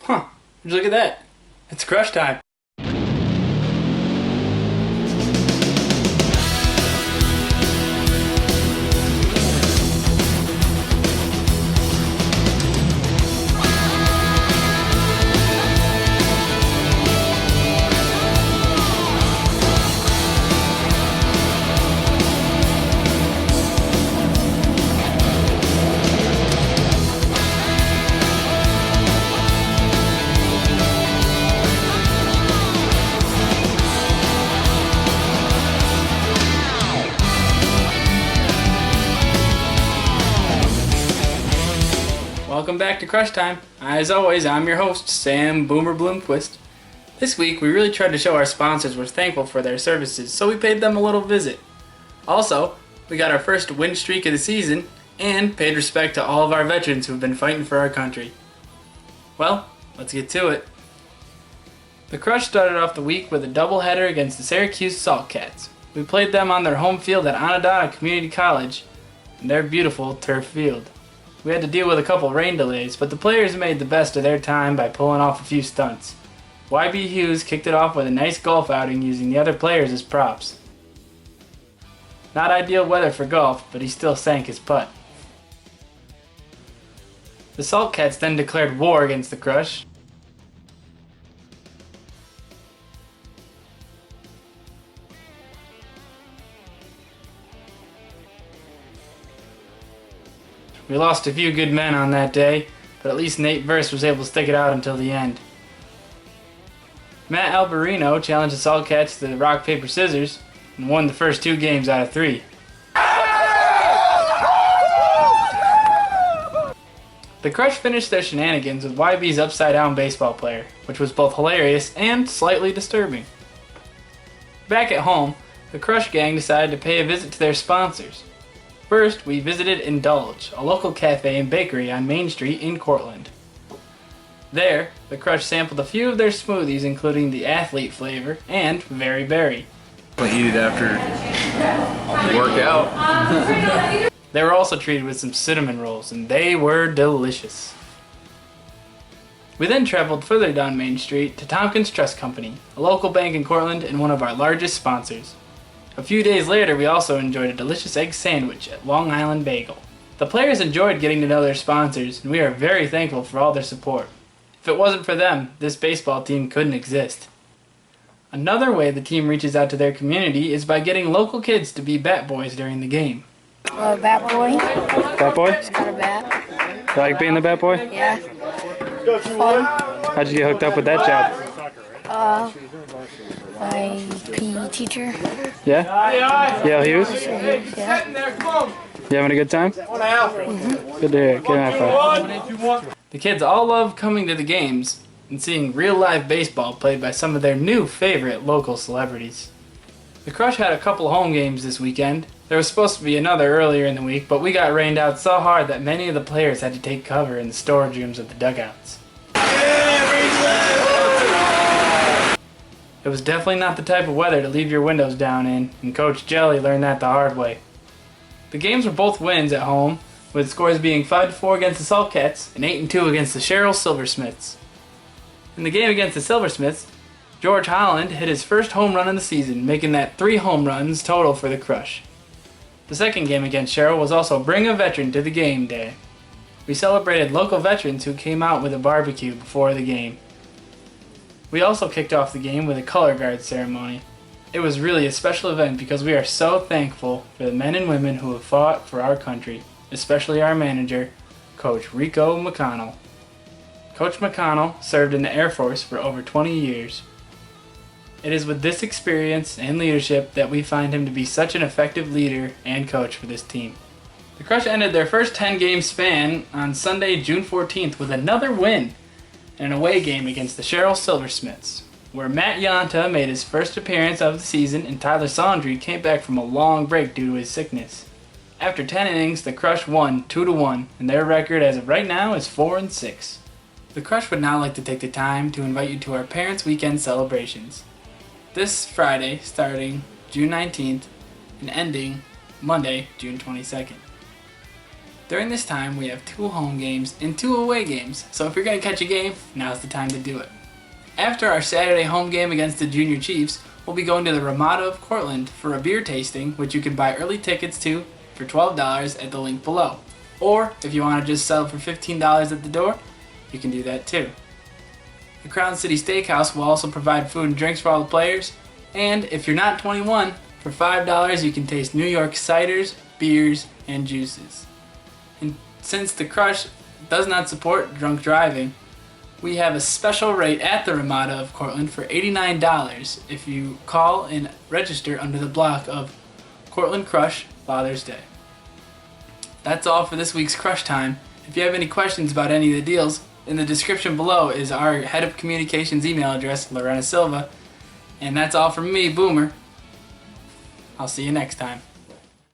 Huh, look at that. It's crush time. Welcome back to Crush Time. As always, I'm your host, Sam Boomer Bloomquist. This week, we really tried to show our sponsors we're thankful for their services, so we paid them a little visit. Also, we got our first win streak of the season, and paid respect to all of our veterans who have been fighting for our country. Well, let's get to it. The Crush started off the week with a doubleheader against the Syracuse Saltcats. We played them on their home field at Onondaga Community College, in their beautiful turf field. We had to deal with a couple rain delays, but the players made the best of their time by pulling off a few stunts. YB Hughes kicked it off with a nice golf outing using the other players as props. Not ideal weather for golf, but he still sank his putt. The Saltcats then declared war against the Crush. We lost a few good men on that day, but at least Nate Verse was able to stick it out until the end. Matt Alberino challenged the Saltcats to the rock, paper, scissors and won the first 2 games out of 3. The Crush finished their shenanigans with YB's upside-down baseball player, which was both hilarious and slightly disturbing. Back at home, the Crush gang decided to pay a visit to their sponsors. First, we visited Indulge, a local cafe and bakery on Main Street in Cortland. There, the Crush sampled a few of their smoothies, including the athlete flavor and Very Berry. I eat it after the workout. They were also treated with some cinnamon rolls, and they were delicious. We then traveled further down Main Street to Tompkins Trust Company, a local bank in Cortland and one of our largest sponsors. A few days later, we also enjoyed a delicious egg sandwich at Long Island Bagel. The players enjoyed getting to know their sponsors, and we are very thankful for all their support. If it wasn't for them, this baseball team couldn't exist. Another way the team reaches out to their community is by getting local kids to be bat boys during the game. Bat boy. Bat boy? Just got a bat. You like being the bat boy? Yeah. Fun. How'd you get hooked up with that job? My PE teacher. Yeah? Yeah, Hughes? Yeah. You having a good time? Mm-hmm. Good to hear. Give me a high five. The kids all love coming to the games and seeing real live baseball played by some of their new favorite local celebrities. The Crush had a couple home games this weekend. There was supposed to be another earlier in the week, but we got rained out so hard that many of the players had to take cover in the storage rooms of the dugouts. It was definitely not the type of weather to leave your windows down in, and Coach Jelly learned that the hard way. The games were both wins at home, with scores being 5-4 against the Saltcats and 8-2 against the Cheryl Silversmiths. In the game against the Silversmiths, George Holland hit his first home run of the season, making that 3 home runs total for the Crush. The second game against Cheryl was also Bring a Veteran to the Game Day. We celebrated local veterans who came out with a barbecue before the game. We also kicked off the game with a color guard ceremony. It was really a special event because we are so thankful for the men and women who have fought for our country, especially our manager, Coach Rico McConnell. Coach McConnell served in the Air Force for over 20 years. It is with this experience and leadership that we find him to be such an effective leader and coach for this team. The Crush ended their first 10-game span on Sunday, June 14th with another win in an away game against the Cheryl Silversmiths, where Matt Yanta made his first appearance of the season and Tyler Sondry came back from a long break due to his sickness. After 10 innings, the Crush won 2-1, and their record as of right now is 4-6. The Crush would now like to take the time to invite you to our Parents' Weekend celebrations. This Friday, starting June 19th and ending Monday, June 22nd. During this time, we have 2 home games and 2 away games, so if you're going to catch a game, now's the time to do it. After our Saturday home game against the Junior Chiefs, we'll be going to the Ramada of Cortland for a beer tasting, which you can buy early tickets to for $12 at the link below. Or, if you want to just settle for $15 at the door, you can do that too. The Crown City Steakhouse will also provide food and drinks for all the players, and if you're not 21, for $5 you can taste New York ciders, beers, and juices. And since the Crush does not support drunk driving, we have a special rate at the Ramada of Cortland for $89 if you call and register under the block of Cortland Crush Father's Day. That's all for this week's Crush Time. If you have any questions about any of the deals, in the description below is our head of communications email address, Lorena Silva. And that's all from me, Boomer. I'll see you next time.